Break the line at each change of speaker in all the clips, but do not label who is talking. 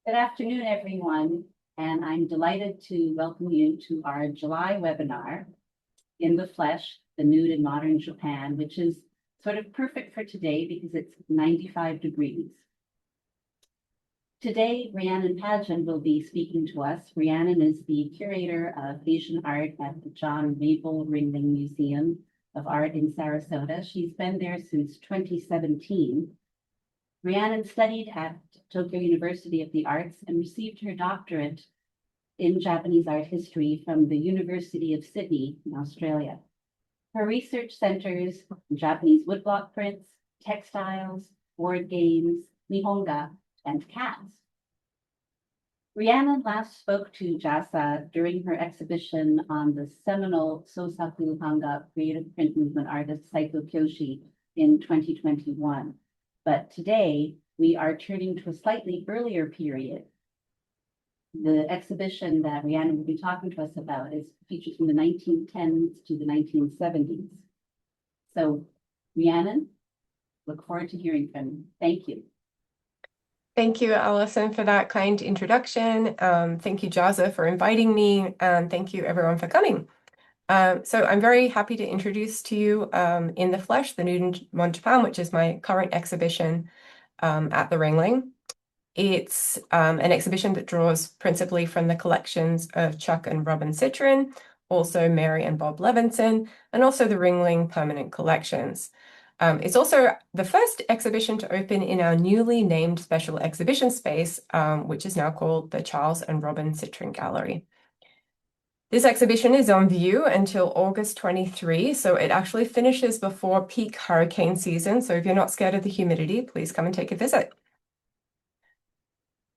Good afternoon, everyone, and I'm delighted to welcome you to our July webinar, In the Flesh, the Nude in Modern Japan, which is sort of perfect for today because it's 95 degrees. Today, Rhiannon Paget will be speaking to us. Rhiannon is the Curator of Asian Art at the John Mable Ringling Museum of Art in Sarasota. She's been there since 2017. Rhiannon studied at Tokyo University of the Arts and received her doctorate in Japanese art history from the University of Sydney in Australia. Her research centers on Japanese woodblock prints, textiles, board games, nihonga, and cats. Rhiannon last spoke to JASA during her exhibition on the seminal Sosaku Hanga creative print movement artist Saiko Kyoshi in 2021. But today, we are turning to a slightly earlier period. The exhibition that Rhiannon will be talking to us about features from the 1910s to the 1970s. So, Rhiannon, look forward to hearing from you. Thank you.
Thank you, Alison, for that kind introduction. Thank you, Jaza, for inviting me, and thank you, everyone, for coming. So I'm very happy to introduce to you In the Flesh, the Nude in Modern Japan, which is my current exhibition at the Ringling. It's an exhibition that draws principally from the collections of Chuck and Robin Citrin, also Mary and Bob Levinson, and also the Ringling permanent collections. It's also the first exhibition to open in our newly named special exhibition space, which is now called the Charles and Robin Citrin Gallery. This exhibition is on view until August 23, so it actually finishes before peak hurricane season. So if you're not scared of the humidity, please come and take a visit.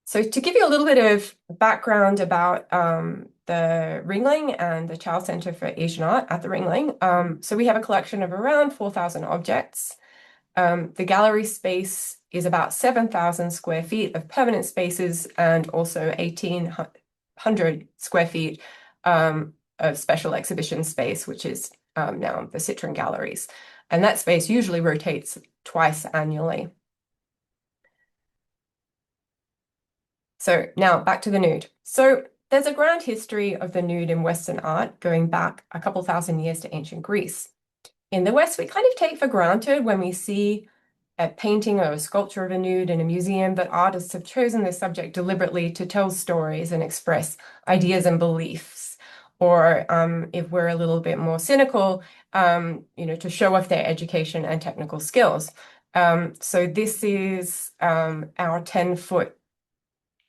So to give you a little bit of background about the Ringling and the Child Center for Asian Art at the Ringling. So we have a collection of around 4,000 objects. The gallery space is about 7,000 square feet of permanent spaces and also 1,800 square feet of special exhibition space, which is now the Citrin Galleries. And that space usually rotates twice annually. So now back to the nude. So there's a grand history of the nude in Western art going back a couple thousand years to ancient Greece. In the West, we kind of take for granted when we see a painting or a sculpture of a nude in a museum that artists have chosen this subject deliberately to tell stories and express ideas and beliefs. Or if we're a little bit more cynical, to show off their education and technical skills. So this is our 10-foot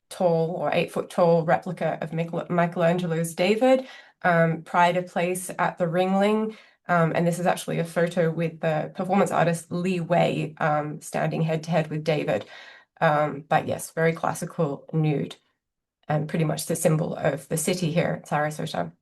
tall or 8-foot tall replica of Michelangelo's David, pride of place at the Ringling. And this is actually a photo with the performance artist Li Wei standing head to head with David. But yes, very classical nude and pretty much the symbol of the city here at Sarasota.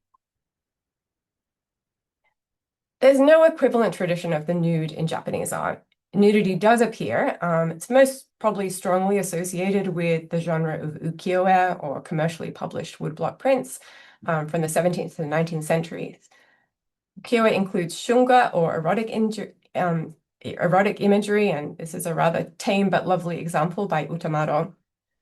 There's no equivalent tradition of the nude in Japanese art. Nudity does appear. It's most probably strongly associated with the genre of ukiyo-e, or commercially published woodblock prints from the 17th to the 19th centuries. Ukiyo-e includes shunga, or erotic imagery, and this is a rather tame but lovely example by Utamaro.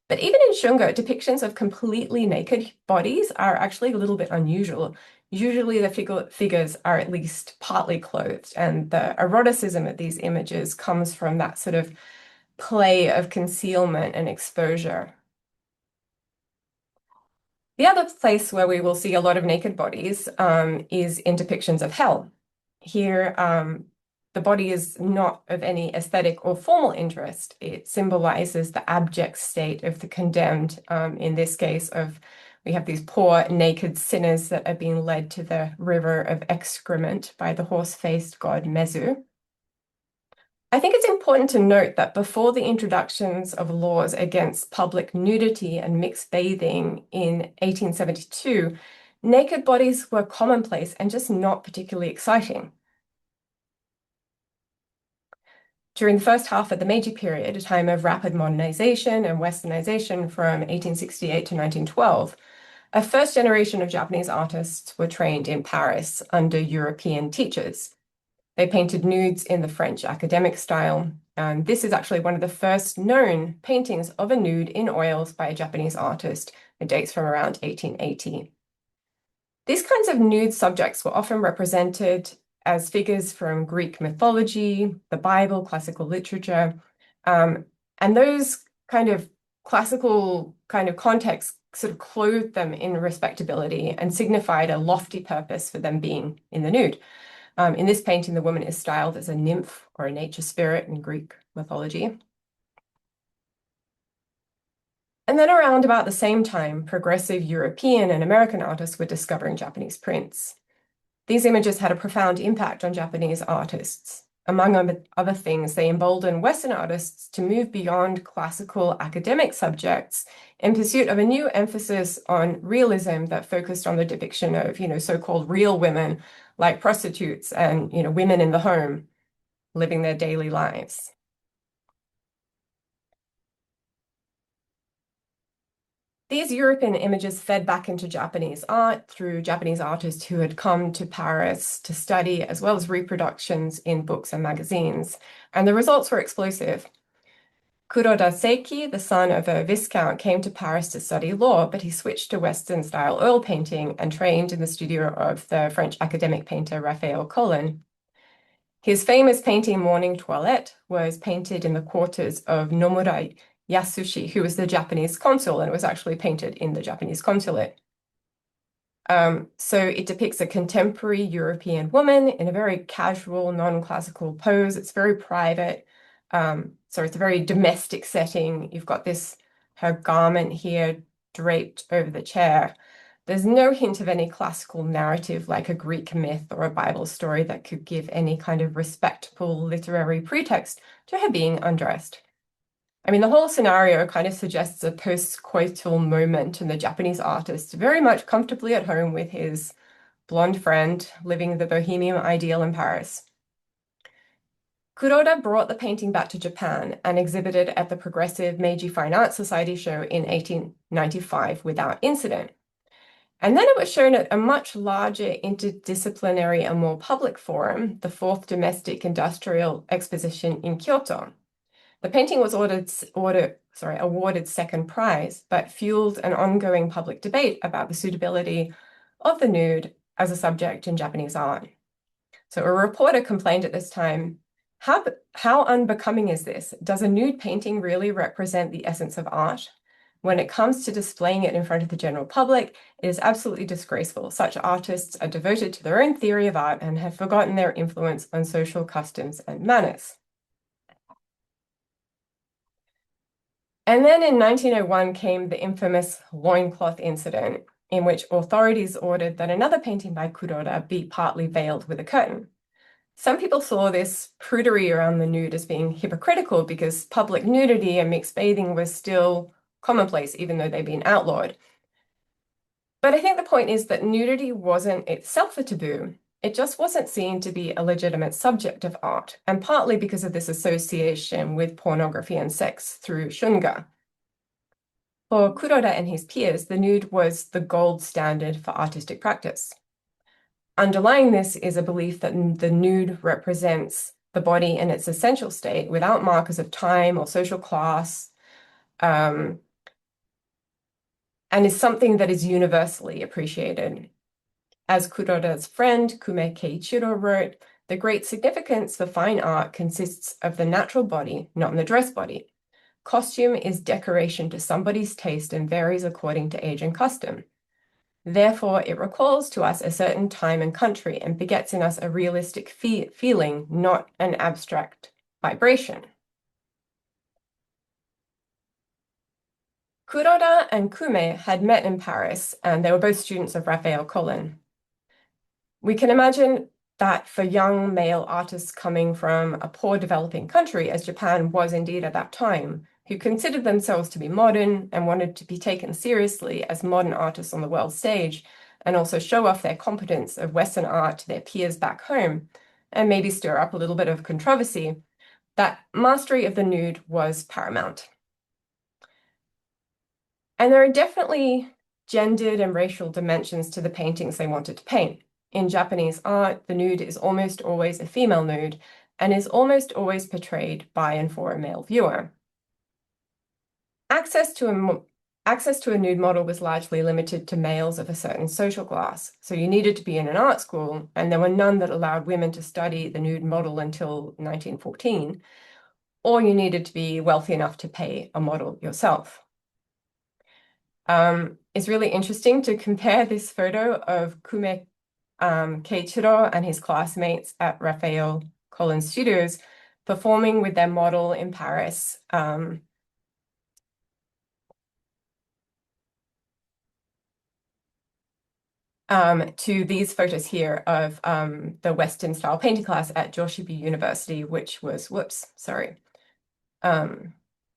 But even in shunga, depictions of completely naked bodies are actually a little bit unusual. Usually the figures are at least partly clothed, and the eroticism of these images comes from that sort of play of concealment and exposure. The other place where we will see a lot of naked bodies is in depictions of hell. Here, the body is not of any aesthetic or formal interest. It symbolizes the abject state of the condemned, in this case we have these poor naked sinners that are being led to the river of excrement by the horse-faced god Mezu. I think it's important to note that before the introductions of laws against public nudity and mixed bathing in 1872, naked bodies were commonplace and just not particularly exciting. During the first half of the Meiji period, a time of rapid modernization and westernization from 1868 to 1912, a first generation of Japanese artists were trained in Paris under European teachers. They painted nudes in the French academic style. And this is actually one of the first known paintings of a nude in oils by a Japanese artist. It dates from around 1880. These kinds of nude subjects were often represented as figures from Greek mythology, the Bible, classical literature, and those kind of classical kind of contexts sort of clothed them in respectability and signified a lofty purpose for them being in the nude. In this painting, the woman is styled as a nymph or a nature spirit in Greek mythology. And then around about the same time, progressive European and American artists were discovering Japanese prints. These images had a profound impact on Japanese artists. Among other things, they emboldened Western artists to move beyond classical academic subjects in pursuit of a new emphasis on realism that focused on the depiction of, so-called real women like prostitutes and, women in the home living their daily lives. These European images fed back into Japanese art through Japanese artists who had come to Paris to study, as well as reproductions in books and magazines. And the results were explosive. Kuroda Seiki, the son of a viscount, came to Paris to study law, but he switched to Western-style oil painting and trained in the studio of the French academic painter Raphael Collin. His famous painting, Morning Toilette, was painted in the quarters of Nomura Yasushi, who was the Japanese consul, and it was actually painted in the Japanese consulate. So it depicts a contemporary European woman in a very casual, non-classical pose. It's very private. So it's a very domestic setting. You've got her garment here draped over the chair. There's no hint of any classical narrative like a Greek myth or a Bible story that could give any kind of respectable literary pretext to her being undressed. I mean, the whole scenario kind of suggests a post-coital moment, and the Japanese artist very much comfortably at home with his blonde friend living the bohemian ideal in Paris. Kuroda brought the painting back to Japan and exhibited at the Progressive Meiji Fine Arts Society show in 1895 without incident. And then it was shown at a much larger interdisciplinary and more public forum, the Fourth Domestic Industrial Exposition in Kyoto. The painting was awarded second prize, but fueled an ongoing public debate about the suitability of the nude as a subject in Japanese art. So a reporter complained at this time, how unbecoming is this? Does a nude painting really represent the essence of art? When it comes to displaying it in front of the general public, it is absolutely disgraceful. Such artists are devoted to their own theory of art and have forgotten their influence on social customs and manners. And then in 1901 came the infamous loincloth incident, in which authorities ordered that another painting by Kuroda be partly veiled with a curtain. Some people saw this prudery around the nude as being hypocritical because public nudity and mixed bathing was still commonplace, even though they'd been outlawed. But I think the point is that nudity wasn't itself a taboo. It just wasn't seen to be a legitimate subject of art, and partly because of this association with pornography and sex through shunga. For Kuroda and his peers, the nude was the gold standard for artistic practice. Underlying this is a belief that the nude represents the body in its essential state without markers of time or social class, and is something that is universally appreciated. As Kuroda's friend Kume Keiichiro wrote, the great significance for fine art consists of the natural body, not in the dress body. Costume is decoration to somebody's taste and varies according to age and custom. Therefore, it recalls to us a certain time and country and begets in us a realistic feeling, not an abstract vibration. Kuroda and Kume had met in Paris, and they were both students of Raphael Collin. We can imagine that for young male artists coming from a poor developing country, as Japan was indeed at that time, who considered themselves to be modern and wanted to be taken seriously as modern artists on the world stage, and also show off their competence of Western art to their peers back home, and maybe stir up a little bit of controversy, that mastery of the nude was paramount. And there are definitely gendered and racial dimensions to the paintings they wanted to paint. in Japanese art, the nude is almost always a female nude and is almost always portrayed by and for a male viewer. Access to a nude model was largely limited to males of a certain social class. So you needed to be in an art school, and there were none that allowed women to study the nude model until 1914, or you needed to be wealthy enough to pay a model yourself. It's really interesting to compare this photo of Kume Keiichiro and his classmates at Raphael Collins Studios performing with their model in Paris. To these photos here of the Western style painting class at Joshibi University, which was,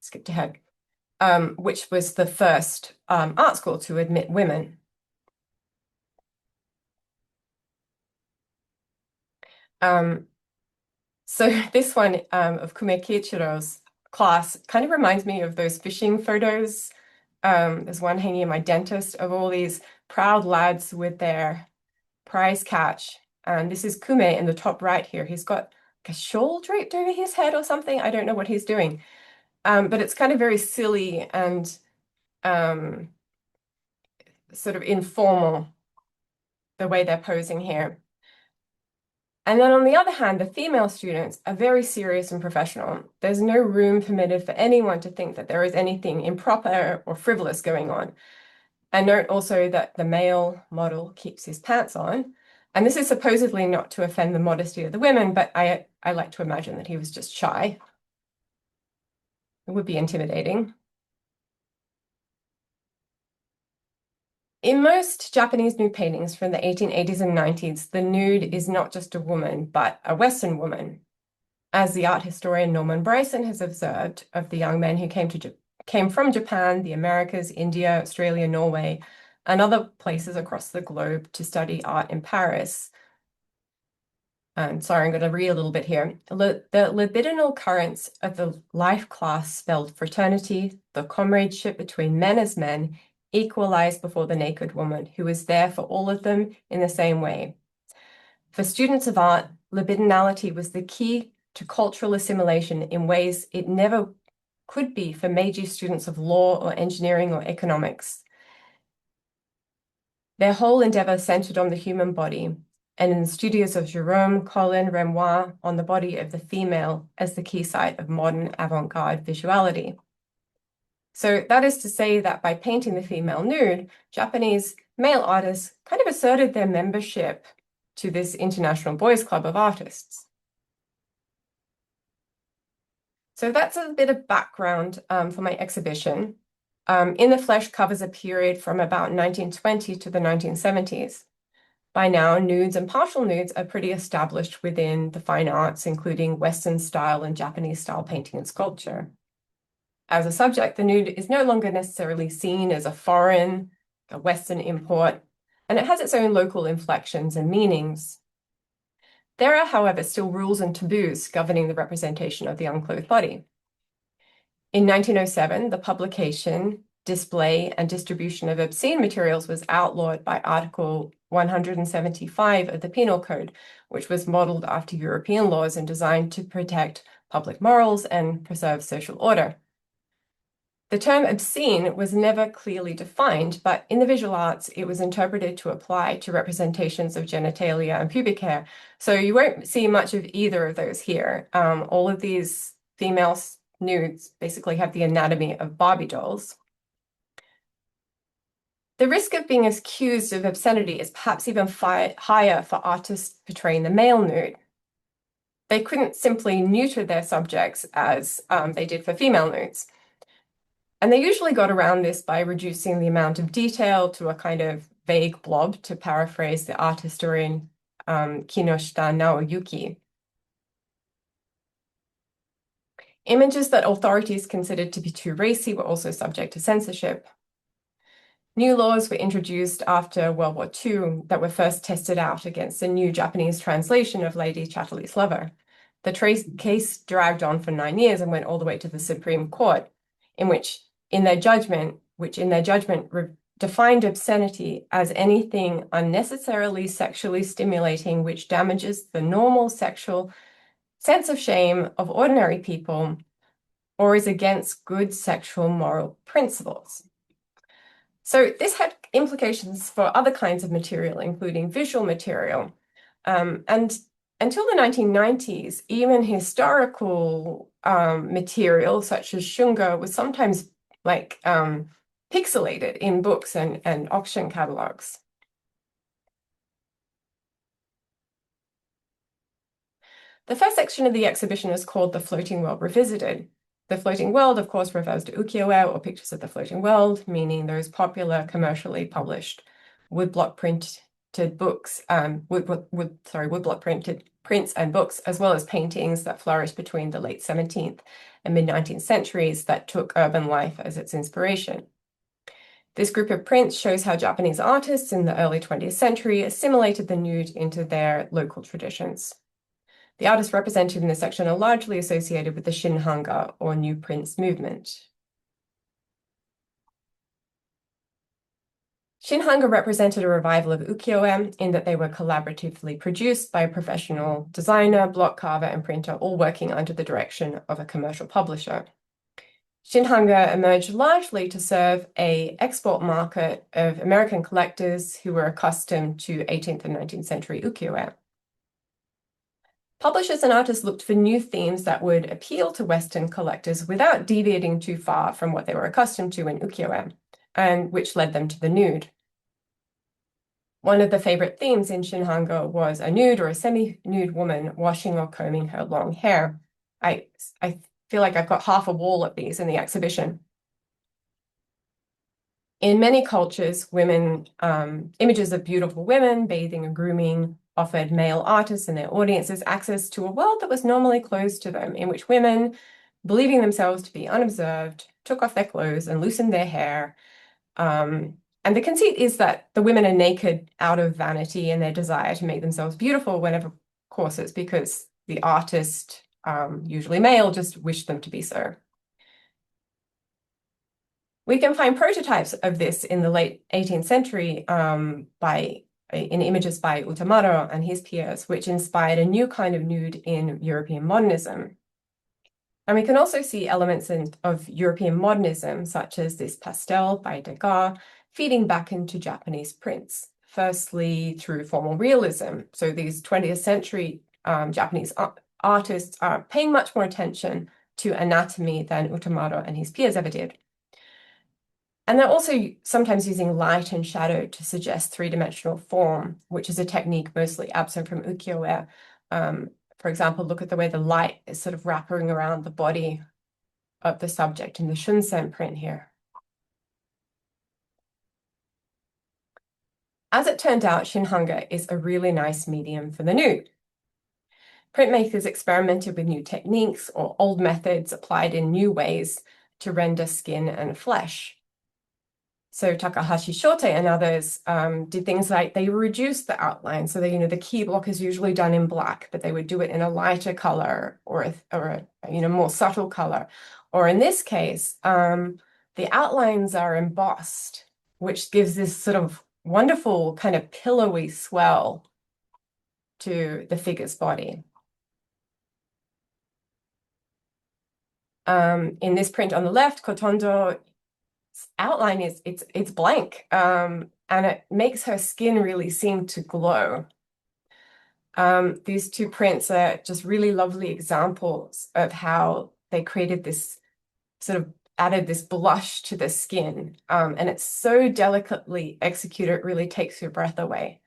skipped ahead, which was the first art school to admit women. So this one of Kume Keiichiro's class kind of reminds me of those fishing photos. There's one hanging in my dentist of all these proud lads with their prize catch. And this is Kume in the top right here. He's got like a shawl draped over his head or something. I don't know what he's doing. But it's kind of very silly and sort of informal, the way they're posing here. And then on the other hand, the female students are very serious and professional. There's no room permitted for anyone to think that there is anything improper or frivolous going on. And note also that the male model keeps his pants on. And this is supposedly not to offend the modesty of the women, but I like to imagine that he was just shy. It would be intimidating. In most Japanese nude paintings from the 1880s and 90s, the nude is not just a woman, but a Western woman. As the art historian Norman Bryson has observed of the young men who came from Japan, the Americas, India, Australia, Norway, and other places across the globe to study art in Paris. Sorry, I'm going to read a little bit here. The libidinal currents of the life class spelled fraternity, the comradeship between men as men, equalized before the naked woman, who was there for all of them in the same way. For students of art, libidinality was the key to cultural assimilation in ways it never could be for Meiji students of law or engineering or economics. Their whole endeavor centered on the human body, and in the studios of Gérôme, Collin, Renoir, on the body of the female as the key site of modern avant-garde visuality. So that is to say that by painting the female nude, Japanese male artists kind of asserted their membership to this international boys' club of artists. So that's a bit of background for my exhibition. In the Flesh covers a period from about 1920 to the 1970s. By now, nudes and partial nudes are pretty established within the fine arts, including Western style and Japanese style painting and sculpture. As a subject, the nude is no longer necessarily seen as a Western import, and it has its own local inflections and meanings. There are, however, still rules and taboos governing the representation of the unclothed body. In 1907, the publication, display, and distribution of obscene materials was outlawed by Article 175 of the Penal Code, which was modeled after European laws and designed to protect public morals and preserve social order. The term obscene was never clearly defined, but in the visual arts, it was interpreted to apply to representations of genitalia and pubic hair. So you won't see much of either of those here. All of these female nudes basically have the anatomy of Barbie dolls. The risk of being accused of obscenity is perhaps even higher for artists portraying the male nude. They couldn't simply neuter their subjects as they did for female nudes. And they usually got around this by reducing the amount of detail to a kind of vague blob, to paraphrase the art historian Kinoshita Naoyuki. Images that authorities considered to be too racy were also subject to censorship. New laws were introduced after World War II that were first tested out against the new Japanese translation of Lady Chatterley's Lover. The case dragged on for 9 years and went all the way to the Supreme Court, in their judgment defined obscenity as anything unnecessarily sexually stimulating which damages the normal sexual sense of shame of ordinary people or is against good sexual moral principles. So this had implications for other kinds of material, including visual material. And until the 1990s, even historical material such as shunga was sometimes like pixelated in books and auction catalogs. The first section of the exhibition is called The Floating World Revisited. The floating world, of course, refers to ukiyo-e, or pictures of the floating world, meaning those popular commercially published woodblock printed books, woodblock printed prints and books, as well as paintings that flourished between the late 17th and mid-19th centuries that took urban life as its inspiration. This group of prints shows how Japanese artists in the early 20th century assimilated the nude into their local traditions. The artists represented in this section are largely associated with the Shinhanga or New Prints movement. Shinhanga represented a revival of ukiyo-e in that they were collaboratively produced by a professional designer, block carver, and printer, all working under the direction of a commercial publisher. Shinhanga emerged largely to serve an export market of American collectors who were accustomed to 18th and 19th century ukiyo-e. Publishers and artists looked for new themes that would appeal to Western collectors without deviating too far from what they were accustomed to in ukiyo-e, and which led them to the nude. One of the favorite themes in Shinhanga was a nude or a semi-nude woman washing or combing her long hair. I feel like I've got half a wall of these in the exhibition. In many cultures, images of beautiful women bathing and grooming offered male artists and their audiences access to a world that was normally closed to them, in which women, believing themselves to be unobserved, took off their clothes and loosened their hair. And the conceit is that the women are naked out of vanity and their desire to make themselves beautiful whenever, of course, it's because the artist, usually male, just wished them to be so. We can find prototypes of this in the late 18th century in images by Utamaro and his peers, which inspired a new kind of nude in European modernism. And we can also see elements of European modernism, such as this pastel by Degas, feeding back into Japanese prints, firstly through formal realism. So these 20th century Japanese artists are paying much more attention to anatomy than Utamaro and his peers ever did. And they're also sometimes using light and shadow to suggest three-dimensional form, which is a technique mostly absent from ukiyo-e. For example, look at the way the light is sort of wrapping around the body of the subject in the Shunsen print here. As it turned out, Shinhanga is a really nice medium for the nude. Printmakers experimented with new techniques or old methods applied in new ways to render skin and flesh. So Takahashi Shote and others did things like they reduced the outline. So the key block is usually done in black, but they would do it in a lighter color or a more subtle color. Or in this case, the outlines are embossed, which gives this sort of wonderful kind of pillowy swell to the figure's body. In this print on the left, Kotondo outline is it's blank, and it makes her skin really seem to glow. These two prints are just really lovely examples of how they created this sort of added this blush to the skin, and it's so delicately executed, it really takes your breath away.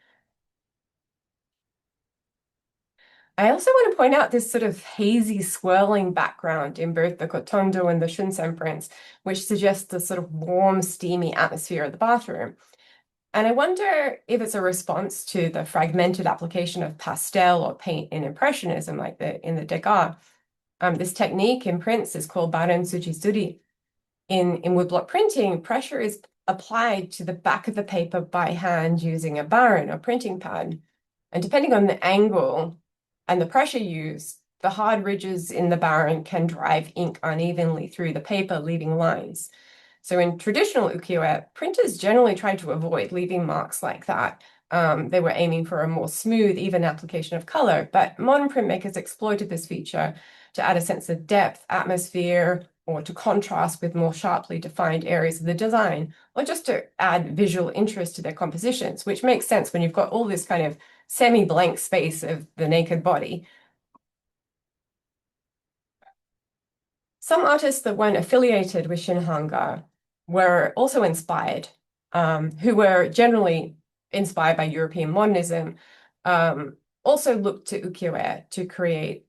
I also want to point out this sort of hazy swirling background in both the Kotondo and the Shunsen prints, which suggests the sort of warm, steamy atmosphere of the bathroom. And I wonder if it's a response to the fragmented application of pastel or paint in Impressionism, like in the Degas. This technique in prints is called Baren Tsujizuri. In woodblock printing, pressure is applied to the back of the paper by hand using a baren or printing pad. And depending on the angle and the pressure used, the hard ridges in the baren can drive ink unevenly through the paper, leaving lines. So in traditional ukiyo-e, printers generally tried to avoid leaving marks like that. They were aiming for a more smooth, even application of color, but modern printmakers exploited this feature to add a sense of depth, atmosphere, or to contrast with more sharply defined areas of the design, or just to add visual interest to their compositions, which makes sense when you've got all this kind of semi-blank space of the naked body. Some artists that weren't affiliated with Shinhanga were also inspired, who were generally inspired by European modernism, also looked to ukiyo-e to create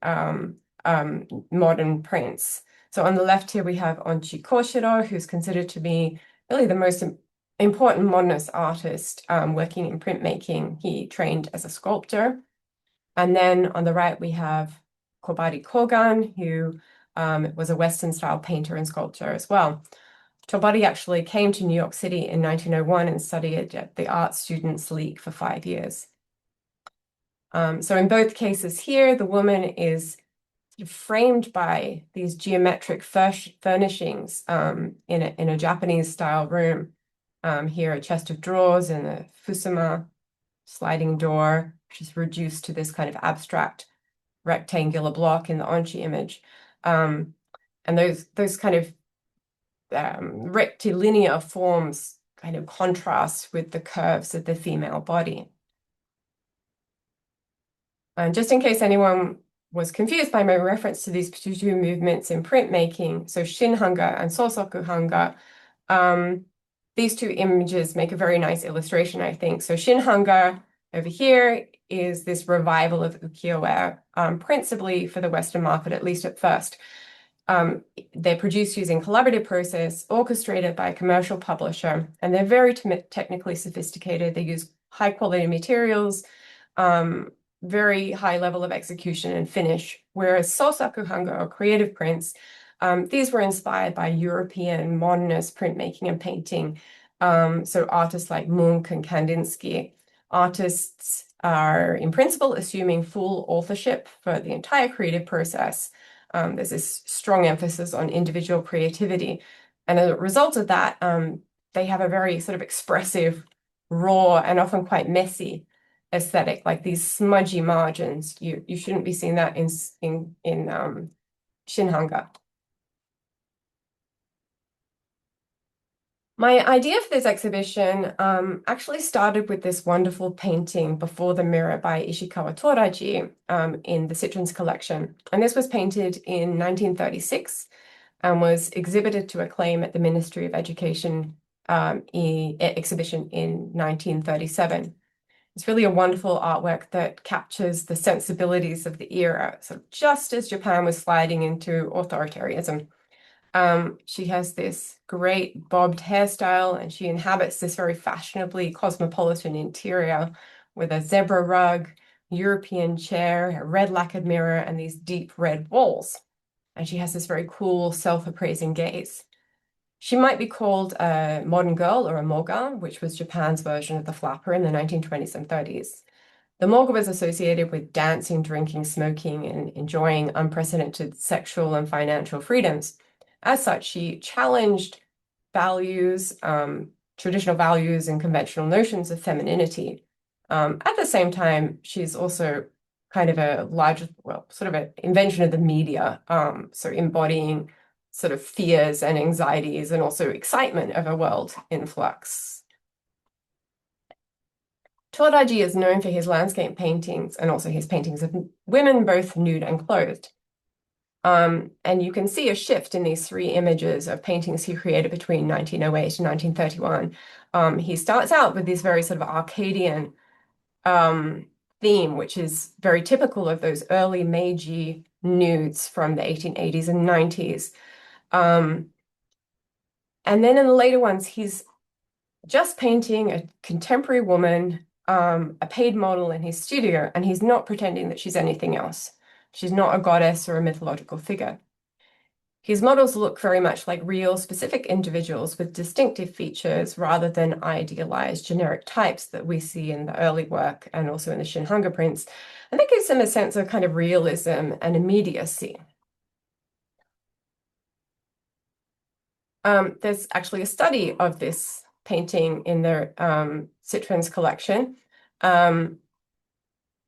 modern prints. So on the left here we have Onchi Koshiro, who's considered to be really the most important modernist artist working in printmaking. He trained as a sculptor. And then on the right we have Kobari Kogan, who was a Western-style painter and sculptor as well. Tobari actually came to New York City in 1901 and studied at the Art Students League for 5 years. So in both cases here, the woman is framed by these geometric furnishings in a Japanese-style room. Here, a chest of drawers and a fusuma sliding door, which is reduced to this kind of abstract rectangular block in the Onchi image. And those kind of rectilinear forms kind of contrast with the curves of the female body. And just in case anyone was confused by my reference to these two movements in printmaking, so Shinhanga and Sosoku Hanga, these two images make a very nice illustration, I think. So Shinhanga over here is this revival of ukiyo-e, principally for the Western market, at least at first. They're produced using collaborative process, orchestrated by a commercial publisher, and they're very technically sophisticated. They use high quality materials, very high level of execution and finish, whereas Sosaku Hanga or creative prints, these were inspired by European modernist printmaking and painting. So artists like Munch and Kandinsky. Artists are, in principle, assuming full authorship for the entire creative process. There's this strong emphasis on individual creativity. And as a result of that, they have a very sort of expressive, raw, and often quite messy aesthetic, like these smudgy margins. You shouldn't be seeing that in Shinhanga. My idea for this exhibition actually started with this wonderful painting Before the Mirror by Ishikawa Toraji in the Citrons collection. And this was painted in 1936 and was exhibited to acclaim at the Ministry of Education exhibition in 1937. It's really a wonderful artwork that captures the sensibilities of the era, so just as Japan was sliding into authoritarianism. She has this great bobbed hairstyle, and she inhabits this very fashionably cosmopolitan interior with a zebra rug, European chair, a red lacquered mirror, and these deep red walls. And she has this very cool, self-appraising gaze. She might be called a modern girl or a moga, which was Japan's version of the flapper in the 1920s and 30s. The moga was associated with dancing, drinking, smoking, and enjoying unprecedented sexual and financial freedoms. As such, she challenged values, traditional values and conventional notions of femininity. At the same time, she's also kind of a large, well, sort of an invention of the media, so embodying sort of fears and anxieties and also excitement of a world in flux. Toraji is known for his landscape paintings and also his paintings of women, both nude and clothed. And you can see a shift in these three images of paintings he created between 1908 and 1931. He starts out with this very sort of Arcadian theme, which is very typical of those early Meiji nudes from the 1880s and 90s. And then in the later ones, he's just painting a contemporary woman, a paid model in his studio, and he's not pretending that she's anything else. She's not a goddess or a mythological figure. His models look very much like real, specific individuals with distinctive features rather than idealized generic types that we see in the early work and also in the Shinhanga prints. And that gives him a sense of kind of realism and immediacy. There's actually a study of this painting in the Citroen's collection.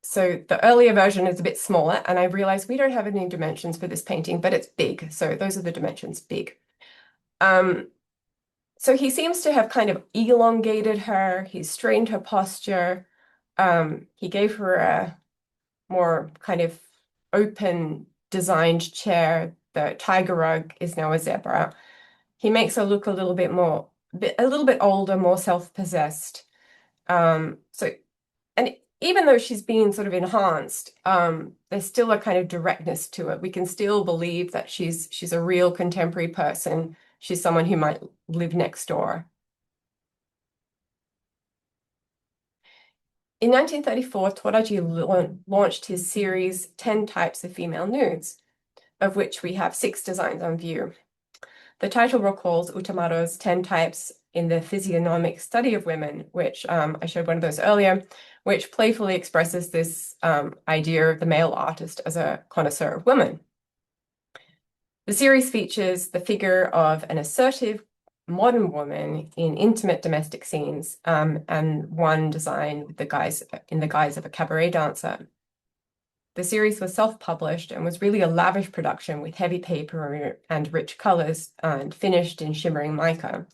So the earlier version is a bit smaller, and I realized we don't have any dimensions for this painting, but it's big. So those are the dimensions, big. So he seems to have kind of elongated her. He's strained her posture. He gave her a more kind of open designed chair. The tiger rug is now a zebra. He makes her look a little bit more, a little bit older, more self-possessed. So, and even though she's been sort of enhanced, there's still a kind of directness to it. We can still believe that she's a real contemporary person. She's someone who might live next door. In 1934, Toraji launched his series 10 Types of Female Nudes, of which we have 6 designs on view. The title recalls Utamaro's 10 types in the physiognomic study of women, which I showed one of those earlier, which playfully expresses this idea of the male artist as a connoisseur of women. The series features the figure of an assertive modern woman in intimate domestic scenes, and one design with in the guise of a cabaret dancer. The series was self-published and was really a lavish production with heavy paper and rich colors and finished in shimmering mica.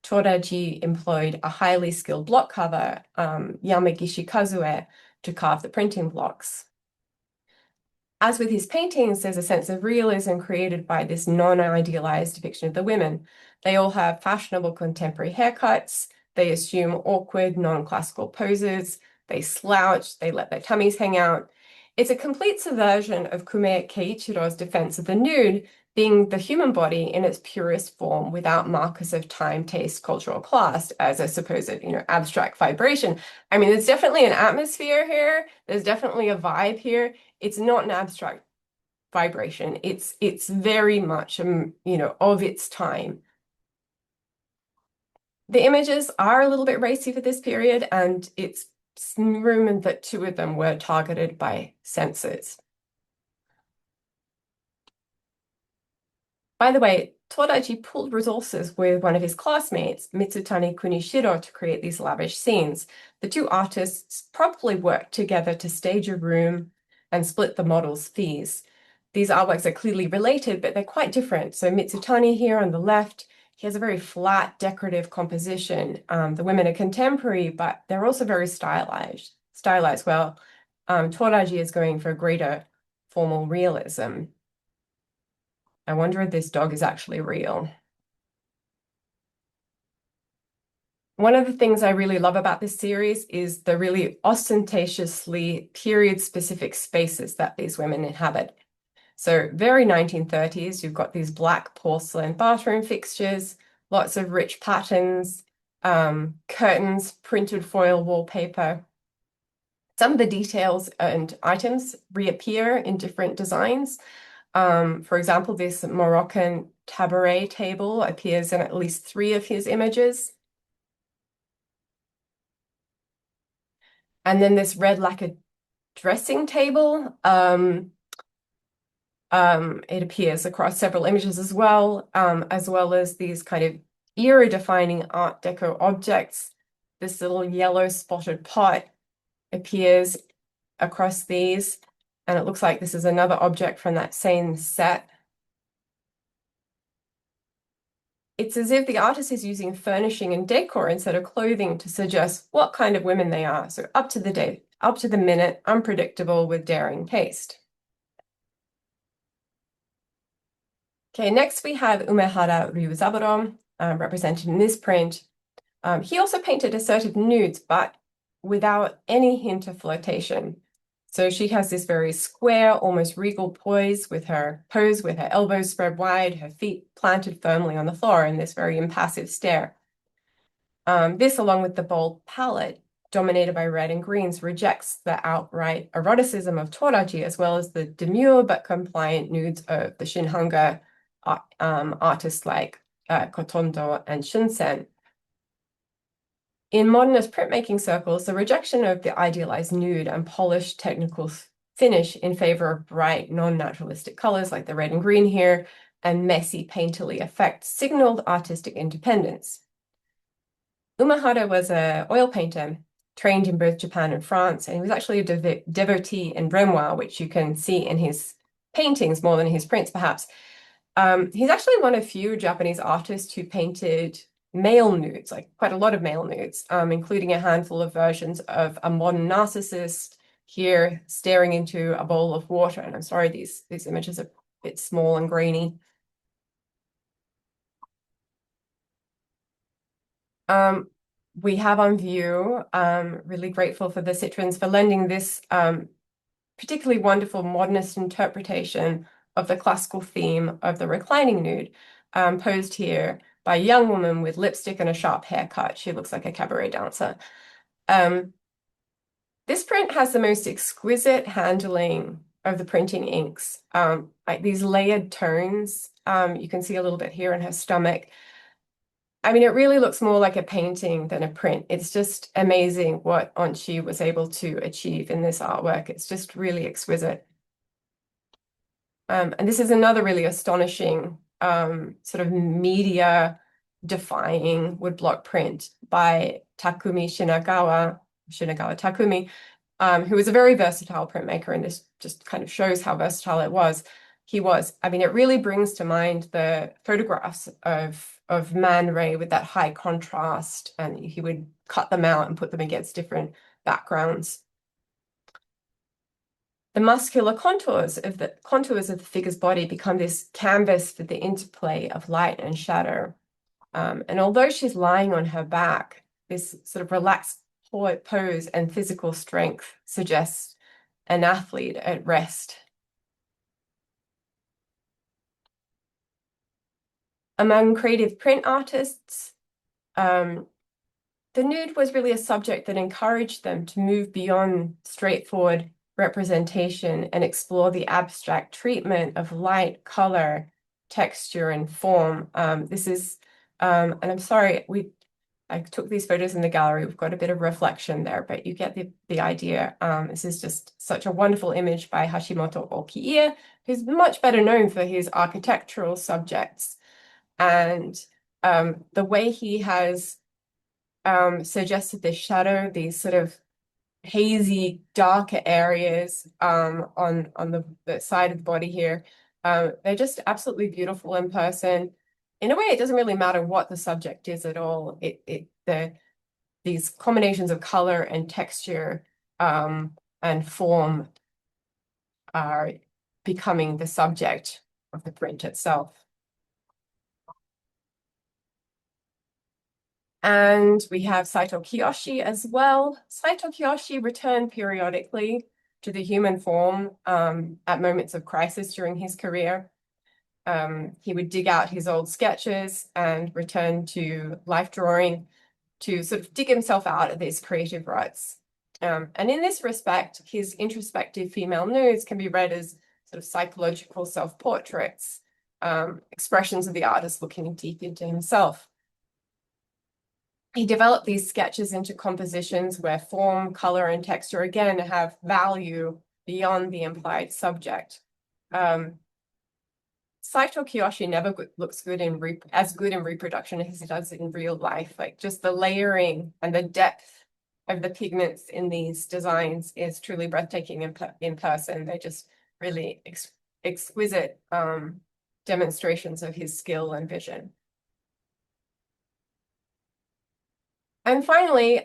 Toraji employed a highly skilled block carver, Yamagishi Kazue, to carve the printing blocks. As with his paintings, there's a sense of realism created by this non-idealized depiction of the women. They all have fashionable contemporary haircuts. They assume awkward, non-classical poses. They slouch. They let their tummies hang out. It's a complete subversion of Kume Keiichiro's defense of the nude being the human body in its purest form without markers of time, taste, cultural class as a supposed, abstract vibration. I mean, there's definitely an atmosphere here. There's definitely a vibe here. It's not an abstract vibration. It's very much, of its time. The images are a little bit racy for this period, and it's rumored that 2 of them were targeted by censors. By the way, Toraji pooled resources with one of his classmates, Mitsutani Kunishiro, to create these lavish scenes. The 2 artists probably worked together to stage a room and split the model's fees. These artworks are clearly related, but they're quite different. So Mitsutani here on the left, he has a very flat, decorative composition. The women are contemporary, but they're also very stylized. Well, Toraji is going for greater formal realism. I wonder if this dog is actually real. One of the things I really love about this series is the really ostentatiously period-specific spaces that these women inhabit. So very 1930s, you've got these black porcelain bathroom fixtures, lots of rich patterns, curtains, printed foil wallpaper. Some of the details and items reappear in different designs. For example, this Moroccan tabaret table appears in at least 3 of his images. And then this red lacquered dressing table, it appears across several images as well as these kind of era-defining Art Deco objects. This little yellow spotted pot appears across these, and it looks like this is another object from that same set. It's as if the artist is using furnishing and decor instead of clothing to suggest what kind of women they are. So up to the day, up to the minute, unpredictable with daring taste. Okay, next we have Umehara Ryuzaburo, represented in this print. He also painted assertive nudes, but without any hint of flirtation. So she has this very square, almost regal pose with her elbows spread wide, her feet planted firmly on the floor in this very impassive stare. This, along with the bold palette, dominated by red and greens, rejects the outright eroticism of Toraji, as well as the demure but compliant nudes of the Shinhanga artists like Kotondo and Shunsen. In modernist printmaking circles, the rejection of the idealized nude and polished technical finish in favor of bright, non-naturalistic colors like the red and green here and messy painterly effect signaled artistic independence. Umehara was an oil painter trained in both Japan and France, and he was actually a devotee in Renoir, which you can see in his paintings more than his prints, perhaps. He's actually one of few Japanese artists who painted male nudes, like quite a lot of male nudes, including a handful of versions of a modern narcissist here staring into a bowl of water. And I'm sorry, these images are a bit small and grainy. We have on view, really grateful for the Citrons for lending this particularly wonderful modernist interpretation of the classical theme of the reclining nude, posed here by a young woman with lipstick and a sharp haircut. She looks like a cabaret dancer. This print has the most exquisite handling of the printing inks, like these layered tones. You can see a little bit here in her stomach. I mean, it really looks more like a painting than a print. It's just amazing what Onchi was able to achieve in this artwork. It's just really exquisite. And this is another really astonishing sort of media-defying woodblock print by Takumi Shinagawa Takumi, who was a very versatile printmaker, and this just kind of shows how versatile it was. I mean, it really brings to mind the photographs of Man Ray with that high contrast, and he would cut them out and put them against different backgrounds. The muscular contours of the figure's body become this canvas for the interplay of light and shadow. And although she's lying on her back, this sort of relaxed pose and physical strength suggests an athlete at rest. Among creative print artists, the nude was really a subject that encouraged them to move beyond straightforward representation and explore the abstract treatment of light, color, texture, and form. This is, and I'm sorry, I took these photos in the gallery. We've got a bit of reflection there, but you get the idea. This is just such a wonderful image by Hashimoto Okiie, who's much better known for his architectural subjects. And the way he has suggested this shadow, these sort of hazy, darker areas on the side of the body here. They're just absolutely beautiful in person. In a way, it doesn't really matter what the subject is at all. These combinations of color and texture and form are becoming the subject of the print itself. And we have Saito Kiyoshi as well. Saito Kiyoshi returned periodically to the human form at moments of crisis during his career. He would dig out his old sketches and return to life drawing to sort of dig himself out of these creative ruts. And in this respect, his introspective female nudes can be read as sort of psychological self-portraits, expressions of the artist looking deep into himself. He developed these sketches into compositions where form, color, and texture again have value beyond the implied subject. Saito Kiyoshi never looks good as good in reproduction as he does in real life. Like just the layering and the depth of the pigments in these designs is truly breathtaking in person. They're just really exquisite demonstrations of his skill and vision. And finally,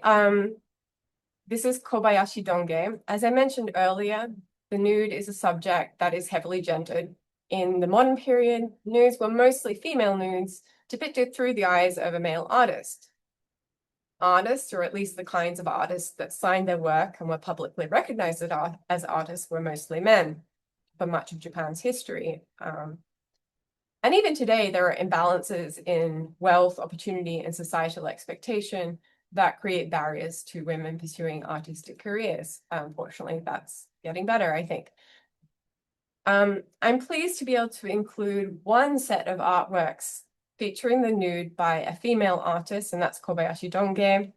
this is Kobayashi Donge. As I mentioned earlier, the nude is a subject that is heavily gendered. In the modern period, nudes were mostly female nudes depicted through the eyes of a male artist. Artists, or at least the kinds of artists that signed their work and were publicly recognized as artists, were mostly men for much of Japan's history. And even today, there are imbalances in wealth, opportunity, and societal expectation that create barriers to women pursuing artistic careers. Unfortunately, that's getting better, I think. I'm pleased to be able to include one set of artworks featuring the nude by a female artist, and that's Kobayashi Donge,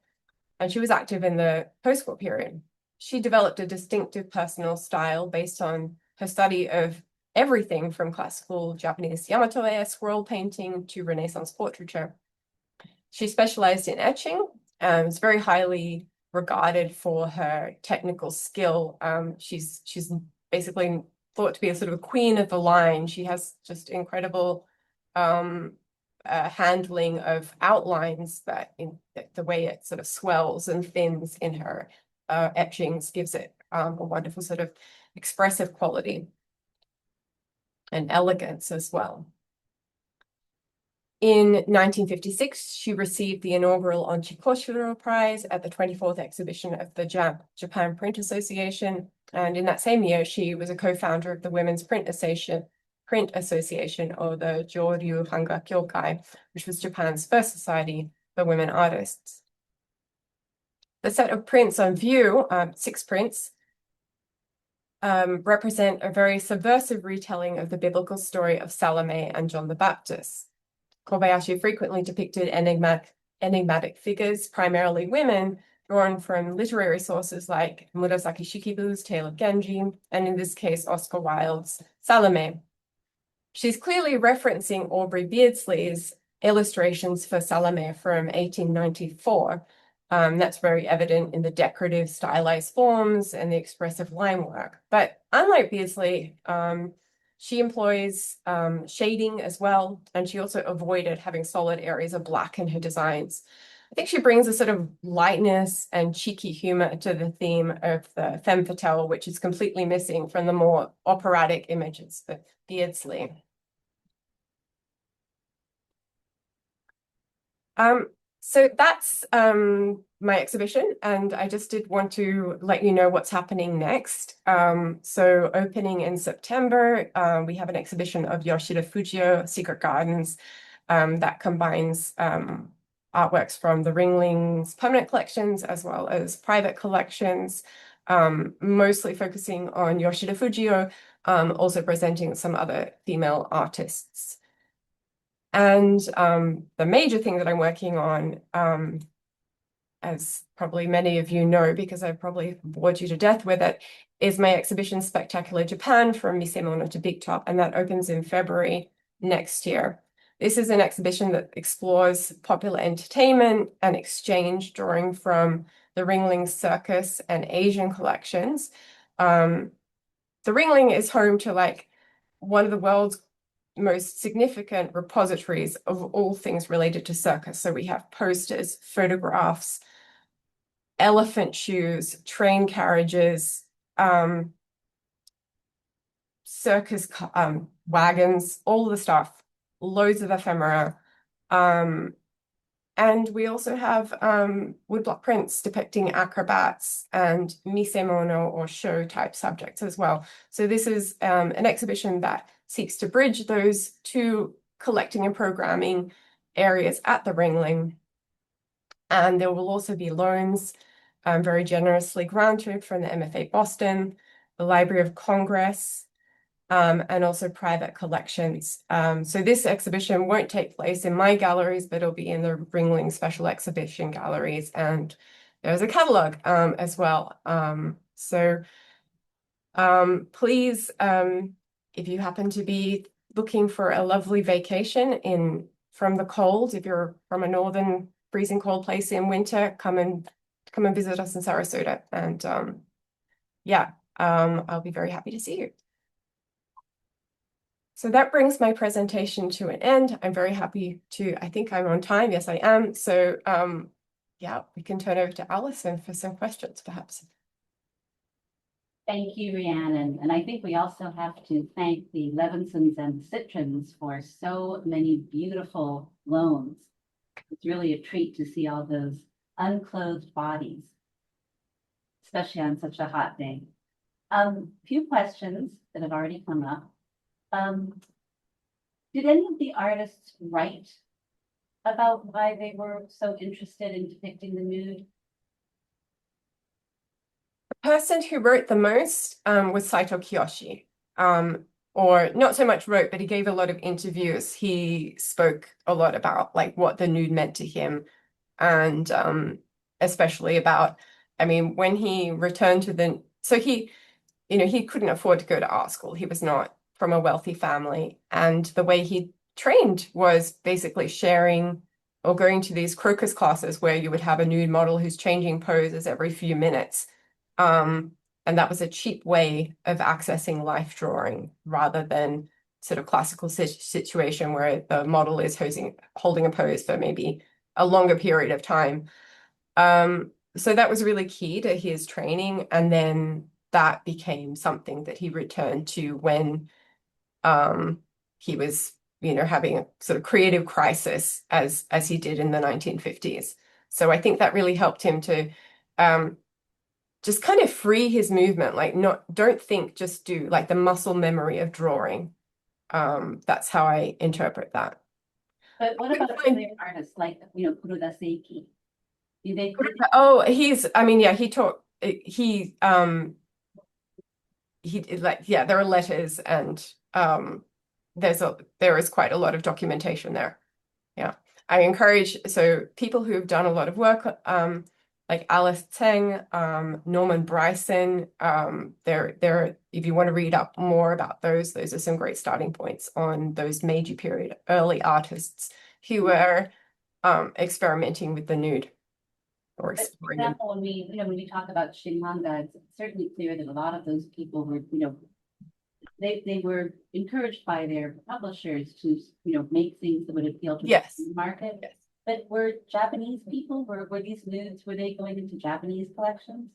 and she was active in the post-war period. She developed a distinctive personal style based on her study of everything from classical Japanese Yamato-e scroll painting to Renaissance portraiture. She specialized in etching and was very highly regarded for her technical skill. She's basically thought to be a sort of queen of the line. She has just incredible handling of outlines that in the way it sort of swells and thins in her etchings gives it a wonderful sort of expressive quality and elegance as well. In 1956, she received the inaugural Onchikoshiro Prize at the 24th exhibition of the Japan Print Association. And in that same year, she was a co-founder of the Women's Print Association, or the Joryu Hanga Kyokai, which was Japan's first society for women artists. The set of prints on view, 6 prints, represent a very subversive retelling of the biblical story of Salome and John the Baptist. Kobayashi frequently depicted enigmatic figures, primarily women, drawn from literary sources like Murasaki Shikibu's Tale of Genji, and in this case, Oscar Wilde's Salome. She's clearly referencing Aubrey Beardsley's illustrations for Salome from 1894. That's very evident in the decorative stylized forms and the expressive line work. But unlike Beardsley, she employs shading as well, and she also avoided having solid areas of black in her designs. I think she brings a sort of lightness and cheeky humor to the theme of the femme fatale, which is completely missing from the more operatic images of Beardsley. So that's my exhibition, and I just did want to let you know what's happening next. So opening in September, we have an exhibition of Yoshida Fujio, Secret Gardens, that combines artworks from the Ringling's permanent collections as well as private collections, mostly focusing on Yoshida Fujio, also presenting some other female artists. And the major thing that I'm working on, as probably many of you know, because I've probably bored you to death with it, is my exhibition Spectacular Japan from Misemono to Big Top, and that opens in February next year. This is an exhibition that explores popular entertainment and exchange, drawing from the Ringling Circus and Asian collections. The Ringling is home to like one of the world's most significant repositories of all things related to circus. So we have posters, photographs, elephant shoes, train carriages, circus wagons, all the stuff, loads of ephemera. And we also have woodblock prints depicting acrobats and misemono or show type subjects as well. So this is an exhibition that seeks to bridge those two collecting and programming areas at the Ringling. And there will also be loans very generously granted from the MFA Boston, the Library of Congress, and also private collections. So this exhibition won't take place in my galleries, but it'll be in the Ringling Special Exhibition galleries. And there's a catalog as well. So please, if you happen to be looking for a lovely vacation from the cold, if you're from a northern freezing cold place in winter, come and visit us in Sarasota. And I'll be very happy to see you. So that brings my presentation to an end. I'm very happy to, I think I'm on time. Yes, I am. So we can turn over to Alison for some questions, perhaps.
Thank you, Rhiannon. And I think we also have to thank the Levinsons and Citrons for so many beautiful loans. It's really a treat to see all those unclothed bodies, especially on such a hot day. Few questions that have already come up. Did any of the artists write about why they were so interested in depicting the nude?
The person who wrote the most was Saito Kiyoshi, or not so much wrote, but he gave a lot of interviews. He spoke a lot about like what the nude meant to him, and especially about, I mean, when he returned to he couldn't afford to go to art school. He was not from a wealthy family, and the way he trained was basically sharing or going to these crocus classes where you would have a nude model who's changing poses every few minutes. And that was a cheap way of accessing life drawing rather than sort of classical situation where the model is holding a pose for maybe a longer period of time. So that was really key to his training. And then that became something that he returned to when he was, having a sort of creative crisis as he did in the 1950s. So I think that really helped him to just kind of free his movement, like don't think, just do, like the muscle memory of drawing. That's how I interpret that.
But what about other artists like, Kurosaki? Do they,
Oh, I mean, yeah, he like, yeah, there are letters, and there is quite a lot of documentation there. Yeah. I encourage, so people who've done a lot of work, like Alice Tseng, Norman Bryson, if you want to read up more about those are some great starting points on those Meiji period early artists who were experimenting with the nude or
for
exploring them.
example, when we talk about Shinmanga, it's certainly clear that a lot of those people were, they were encouraged by their publishers to, make things that would appeal to
Yes.
the market.
Yes.
But were Japanese people, were these nudes, were they going into Japanese collections?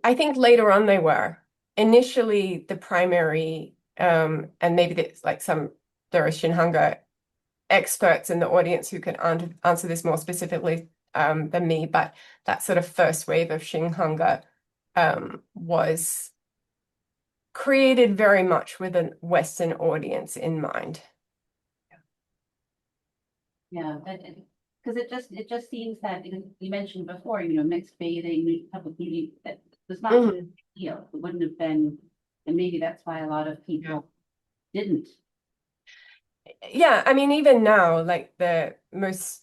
I think later on they were. Initially, the primary, and maybe there's like there are Shinhanga experts in the audience who can answer this more specifically than me, but that sort of first wave of Shinhanga was created very much with a Western audience in mind.
Yeah, because it just seems that, you mentioned before, mixed bathing, public nudity, that was not a big deal. It wouldn't have been, and maybe that's why a lot of people didn't.
Yeah, I mean, even now, like the most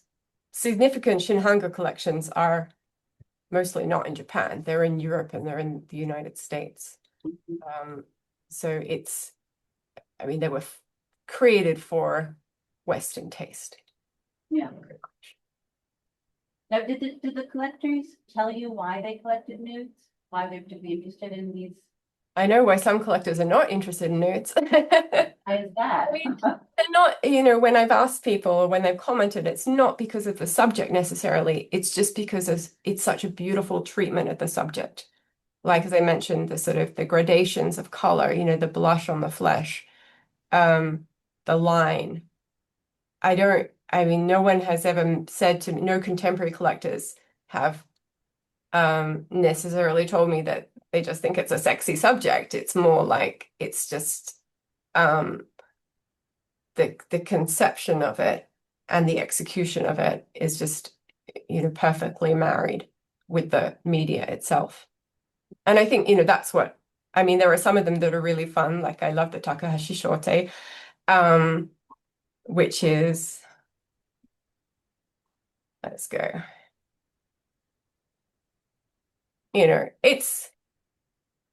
significant Shinhanga collections are mostly not in Japan. They're in Europe and they're in the United States. So I mean, they were created for Western taste.
Yeah. Now, did the collectors tell you why they collected nudes? Why they're particularly interested in these?
I know why some collectors are not interested in nudes.
Why is that?
I mean, they're not, when I've asked people or when they've commented, it's not because of the subject necessarily. It's just because it's such a beautiful treatment of the subject. Like, as I mentioned, the sort of the gradations of color, the blush on the flesh, the line. I mean, no one has ever said to me, no contemporary collectors have necessarily told me that they just think it's a sexy subject. It's more like it's just the conception of it and the execution of it is just, perfectly married with the media itself. And I think, that's what, I mean, there are some of them that are really fun. Like I love the Takahashi Shote, which is, let's go. It's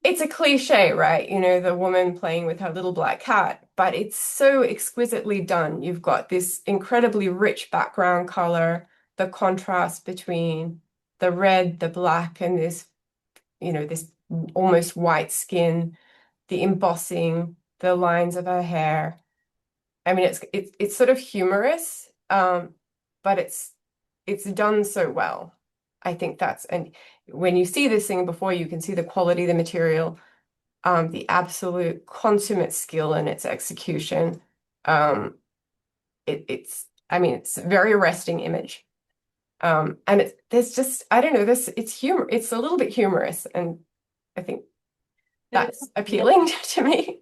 a cliche, right? The woman playing with her little black cat, but it's so exquisitely done. You've got this incredibly rich background color, the contrast between the red, the black, and this almost white skin, the embossing, the lines of her hair. I mean, it's sort of humorous, but it's done so well. I think and when you see this thing before, you can see the quality of the material, the absolute consummate skill in its execution. I mean, it's a very arresting image. And there's just, I don't know, it's a little bit humorous, and I think that's appealing to me.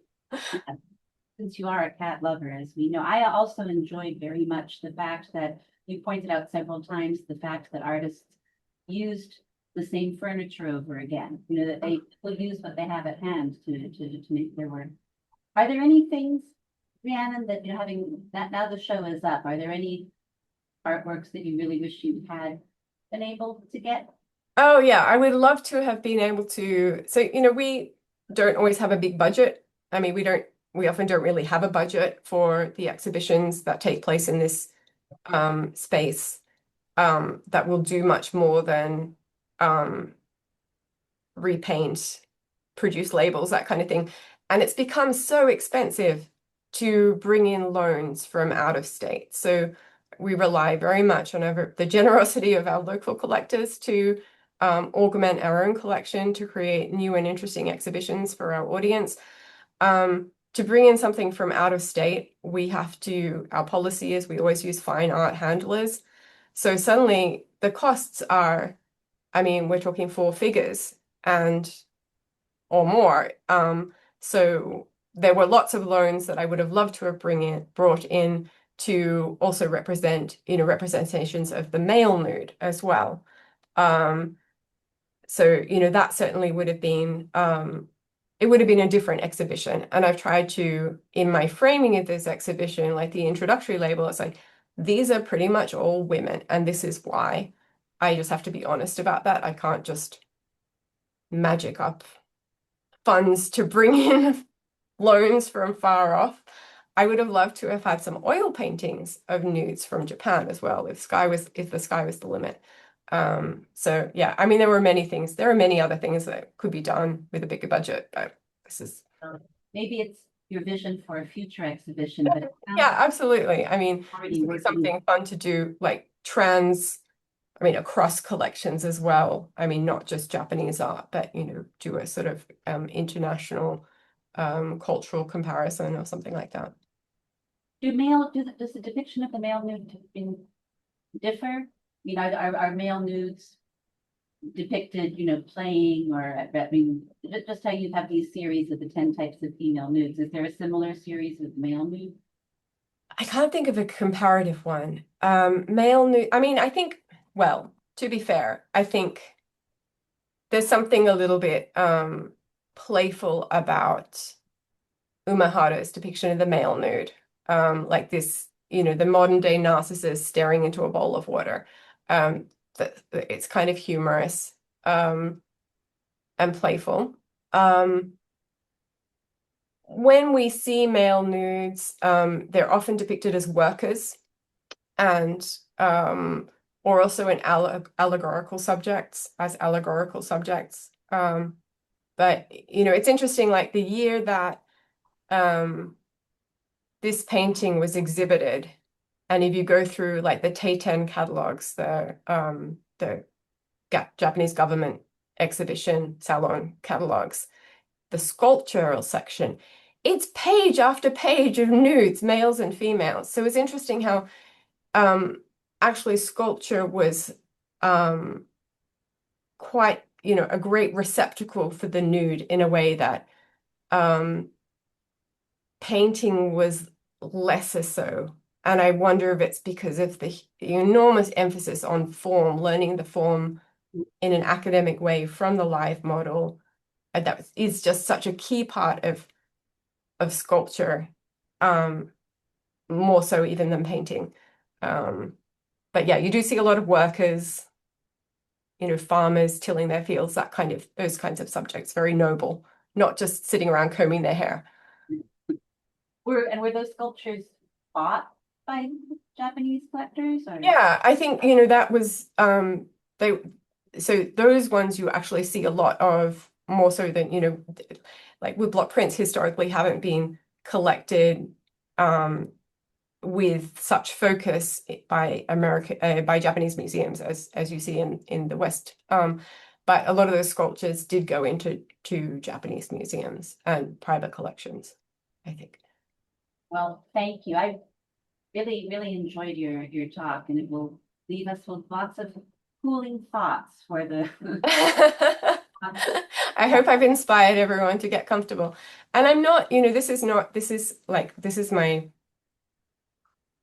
Since you are a cat lover, as we know, I also enjoyed very much the fact that you pointed out several times the fact that artists used the same furniture over again. That they will use what they have at hand to make their work. Are there any things, Rhiannon, that having that now the show is up, are there any artworks that you really wish you had been able to get?
Oh yeah, I would love to have been able to. So, we don't always have a big budget. I mean, we often don't really have a budget for the exhibitions that take place in this space that will do much more than repaint, produce labels, that kind of thing. And it's become so expensive to bring in loans from out of state. So we rely very much on the generosity of our local collectors to augment our own collection to create new and interesting exhibitions for our audience. To bring in something from out of state, our policy is we always use fine art handlers. So suddenly the costs are, I mean, we're talking four figures and or more. So there were lots of loans that I would have loved to have brought in to also represent, representations of the male nude as well. So, that certainly would have been, it would have been a different exhibition. And I've tried to, in my framing of this exhibition, like the introductory label, it's like, these are pretty much all women, and this is why. I just have to be honest about that. I can't just magic up funds to bring in loans from far off. I would have loved to have had some oil paintings of nudes from Japan as well, if the sky was the limit. So yeah, I mean, there are many other things that could be done with a bigger budget, but this is
Maybe it's your vision for a future exhibition, but it sounds
yeah, absolutely. I mean,
already
it's
working.
something fun to do, like across collections as well. I mean, not just Japanese art, but do a sort of international cultural comparison or something like that.
Does the depiction of the male nude differ? I mean, are male nudes depicted, playing, or I mean, just how you have these series of the 10 types of female nudes. Is there a similar series of male nude?
I can't think of a comparative one. Male nude, I mean, I think, well, to be fair, I think there's something a little bit playful about Umaharu's depiction of the male nude. Like this, the modern day narcissist staring into a bowl of water. It's kind of humorous and playful. When we see male nudes, they're often depicted as workers and or also in allegorical subjects, as allegorical subjects. But it's interesting, like the year that this painting was exhibited, and if you go through like the Teiten catalogs, the Japanese government exhibition salon catalogs, the sculptural section, it's page after page of nudes, males and females. So it's interesting how actually sculpture was quite, a great receptacle for the nude in a way that painting was lesser so. And I wonder if it's because of the enormous emphasis on form, learning the form in an academic way from the live model. And that is just such a key part of sculpture, more so even than painting. But yeah, you do see a lot of workers, farmers tilling their fields, those kinds of subjects, very noble, not just sitting around combing their hair.
Were those sculptures bought by Japanese collectors? Or?
Yeah, I think, that was so those ones you actually see a lot of, more so than, like woodblock prints historically haven't been collected with such focus by Japanese museums as you see in the West. But a lot of those sculptures did go into Japanese museums and private collections, I think.
Well, thank you. I really, really enjoyed your talk, and it will leave us with lots of cooling thoughts for the
I hope I've inspired everyone to get comfortable. And I'm not, this is my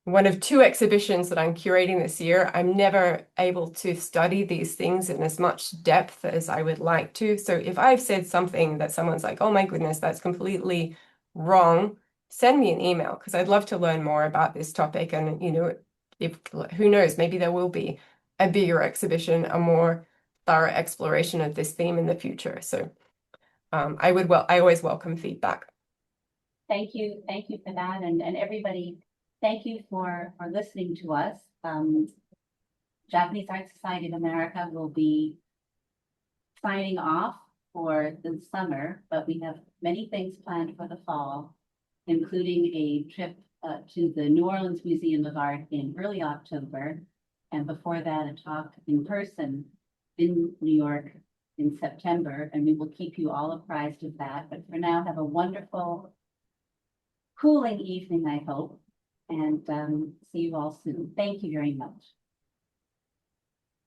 one of two exhibitions that I'm curating this year. I'm never able to study these things in as much depth as I would like to. So if I've said something that someone's like, oh my goodness, that's completely wrong, send me an email because I'd love to learn more about this topic. And, who knows, maybe there will be a bigger exhibition, a more thorough exploration of this theme in the future. So I always welcome feedback.
Thank you for that, and everybody, thank you for listening to us. Japanese Art Society of America will be signing off for the summer, but we have many things planned for the fall, including a trip to the New Orleans Museum of Art in early October, and before that, a talk in person in New York in September, and we will keep you all apprised of that. But for now, have a wonderful, cooling evening, I hope, and see you all soon. Thank you very much.